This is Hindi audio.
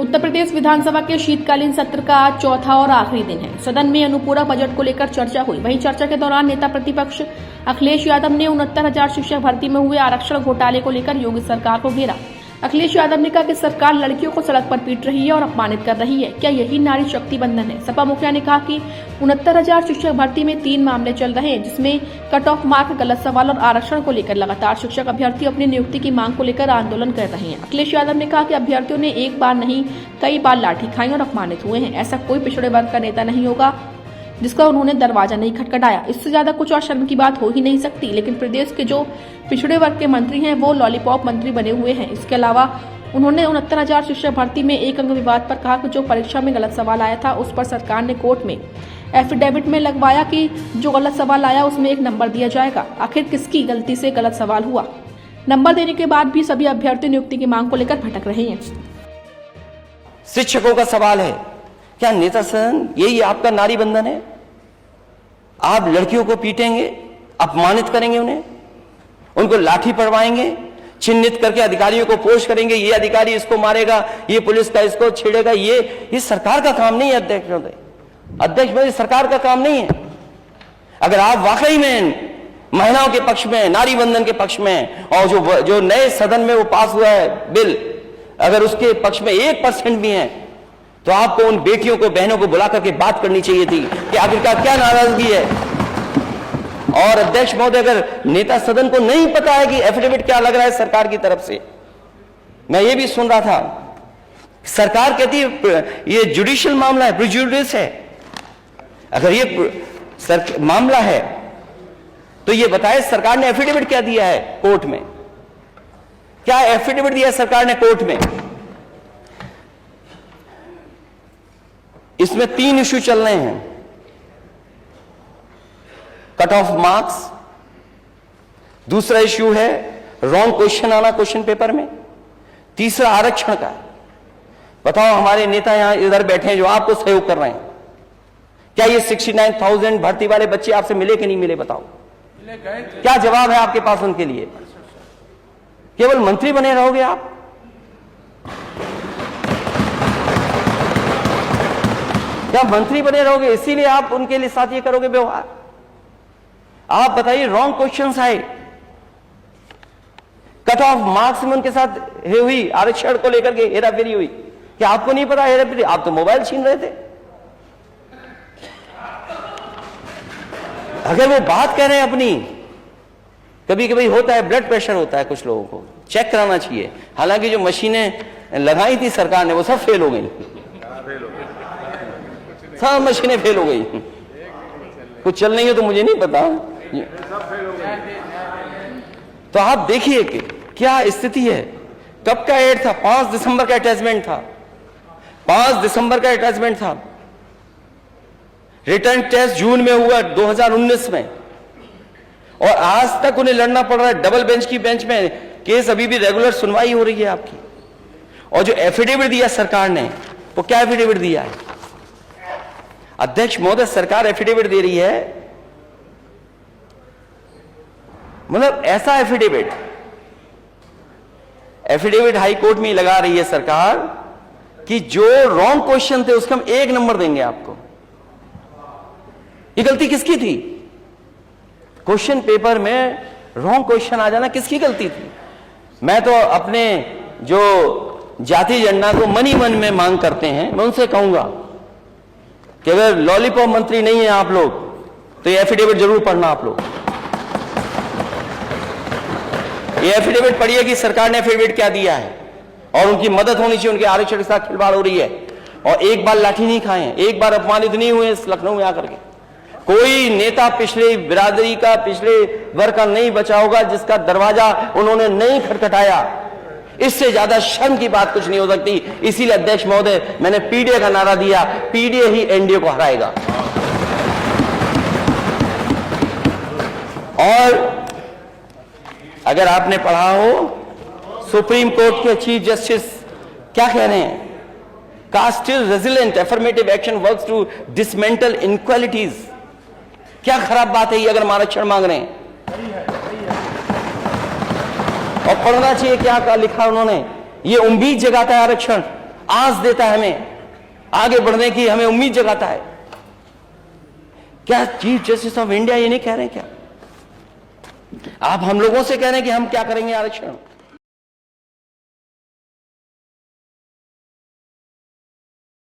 उत्तर प्रदेश विधानसभा के शीतकालीन सत्र का आज चौथा और आखिरी दिन है। सदन में अनुपूरक बजट को लेकर चर्चा हुई। वहीं चर्चा के दौरान नेता प्रतिपक्ष अखिलेश यादव ने 69,000 शिक्षक भर्ती में हुए आरक्षण घोटाले को लेकर योगी सरकार को घेरा। अखिलेश यादव ने कहा कि सरकार लड़कियों को सड़क पर पीट रही है और अपमानित कर रही है। क्या यही नारी शक्ति बंधन है? सपा मुखिया ने कहा कि 69,000 शिक्षक भर्ती में 3 मामले चल रहे हैं, जिसमें कट ऑफ मार्क, गलत सवाल और आरक्षण को लेकर लगातार शिक्षक अभ्यर्थी अपनी नियुक्ति की मांग को लेकर आंदोलन कर रहे हैं। अखिलेश यादव ने कहा कि अभ्यर्थियों ने एक बार नहीं कई बार लाठी खाई और अपमानित हुए हैं। ऐसा कोई पिछड़े वर्ग का नेता नहीं होगा जिसका उन्होंने दरवाजा नहीं खटखटाया। इससे ज्यादा कुछ और शर्म की बात हो ही नहीं सकती। लेकिन प्रदेश के जो पिछड़े वर्ग के मंत्री हैं वो लॉलीपॉप मंत्री बने हुए हैं। इसके अलावा उन्होंने 69,000 शिक्षक भर्ती में एक अंक विवाद पर कहा कि जो परीक्षा में गलत सवाल आया था उस पर सरकार ने कोर्ट में एफिडेविट में लगवाया कि जो गलत सवाल आया उसमें 1 नंबर दिया जाएगा। आखिर किसकी गलती से गलत सवाल हुआ? नंबर देने के बाद भी सभी अभ्यर्थी नियुक्ति की मांग को लेकर भटक रहे हैं। शिक्षकों का सवाल है, क्या नेता सदन यही आपका नारी बंधन है? आप लड़कियों को पीटेंगे, अपमानित करेंगे, उनको लाठी पड़वाएंगे, चिन्हित करके अधिकारियों को पोस्ट करेंगे, ये अधिकारी इसको मारेगा, ये पुलिस का इसको छेड़ेगा। ये सरकार का काम नहीं है। अध्यक्ष महोदय, सरकार का काम नहीं है। अगर आप वाकई में महिलाओं के पक्ष में, नारी बंधन के पक्ष में, और जो नए सदन में वो पास हुआ है बिल, अगर उसके पक्ष में 1% भी है, तो आपको उन बेटियों को, बहनों को बुला करके बात करनी चाहिए थी कि आखिरकार क्या नाराजगी है। और अध्यक्ष महोदय, अगर नेता सदन को नहीं पता है कि एफिडेविट क्या लग रहा है सरकार की तरफ से, मैं ये भी सुन रहा था, सरकार कहती है ये जुडिशियल मामला है, प्रिजुडिस है। अगर ये मामला है तो ये बताए सरकार ने एफिडेविट क्या दिया है कोर्ट में? क्या एफिडेविट दिया है सरकार ने कोर्ट में? इसमें 3 इश्यू चल रहे हैं। कट ऑफ मार्क्स, दूसरा इश्यू है रॉन्ग क्वेश्चन आना क्वेश्चन पेपर में, तीसरा आरक्षण का। बताओ, हमारे नेता यहां इधर बैठे हैं जो आपको सहयोग कर रहे हैं, क्या ये 69,000 भर्ती वाले बच्चे आपसे मिले कि नहीं मिले? बताओ, क्या जवाब है आपके पास उनके लिए? केवल मंत्री बने रहोगे आप? क्या मंत्री बने रहोगे इसीलिए आप उनके लिए साथ ये करोगे व्यवहार? आप बताइए, रॉन्ग क्वेश्चंस आए, कट ऑफ मार्क्स में उनके साथ हुई, आरक्षण को लेकर के हेराफेरी हुई। क्या आपको नहीं पता हेराफेरी? आप तो मोबाइल छीन रहे थे। अगर वो बात कह रहे हैं अपनी, कभी कभी होता है, ब्लड प्रेशर होता है कुछ लोगों को, चेक कराना चाहिए। हालांकि जो मशीनें लगाई थी सरकार ने वो सब फेल हो गई, सब मशीनें फेल हो गई। कुछ चल नहीं है तो मुझे नहीं पता। तो आप देखिए कि क्या स्थिति है। कब का एड था? 5 दिसंबर का अटैचमेंट था। 5 दिसंबर का अटैचमेंट था। रिटर्न टेस्ट जून में हुआ 2019 में, और आज तक उन्हें लड़ना पड़ रहा है डबल बेंच की बेंच में। केस अभी भी रेगुलर सुनवाई हो रही है आपकी। और जो एफिडेविट दिया सरकार ने, वो क्या एफिडेविट दिया है? अध्यक्ष महोदय, सरकार एफिडेविट दे रही है, मतलब ऐसा एफिडेविट हाई कोर्ट में लगा रही है सरकार कि जो रॉन्ग क्वेश्चन थे उसका हम 1 नंबर देंगे आपको। ये गलती किसकी थी? क्वेश्चन पेपर में रॉन्ग क्वेश्चन आ जाना किसकी गलती थी? मैं तो अपने जो जाति जनता को मन ही मन में मांग करते हैं, मैं उनसे कहूंगा कि अगर लॉलीपॉप मंत्री नहीं है आप लोग, तो ये एफिडेविट जरूर पढ़ना आप लोग। ये एफिडेविट पढ़िए कि सरकार ने एफिडेविट क्या दिया है, और उनकी मदद होनी चाहिए। उनके आरक्षण के साथ खिलवाड़ हो रही है, और एक बार लाठी नहीं खाए हैं, एक बार अपमानित नहीं हुए लखनऊ में आकर के। कोई नेता पिछले बिरादरी का, पिछले वर्ग का नहीं बचा होगा जिसका दरवाजा उन्होंने नहीं खटखटाया। इससे ज्यादा शर्म की बात कुछ नहीं हो सकती। इसीलिए अध्यक्ष महोदय, मैंने पीडीए का नारा दिया, पीडीए ही एनडीए को हराएगा। और अगर आपने पढ़ा हो, सुप्रीम कोर्ट के चीफ जस्टिस क्या कह रहे हैं? Caste is resilient, affirmative action works to dismantle inequalities. क्या खराब बात है ये अगर हम आरक्षण मांग रहे हैं? और पढ़ना चाहिए क्या लिखा उन्होंने। ये उम्मीद जगाता है आरक्षण। आस देता है, हमें आगे बढ़ने की हमें उम्मीद जगाता है। क्या चीफ जस्टिस ऑफ इंडिया ये नहीं कह रहे हैं क्या? आप हम लोगों से कह रहे हैं कि हम क्या करेंगे आरक्षण?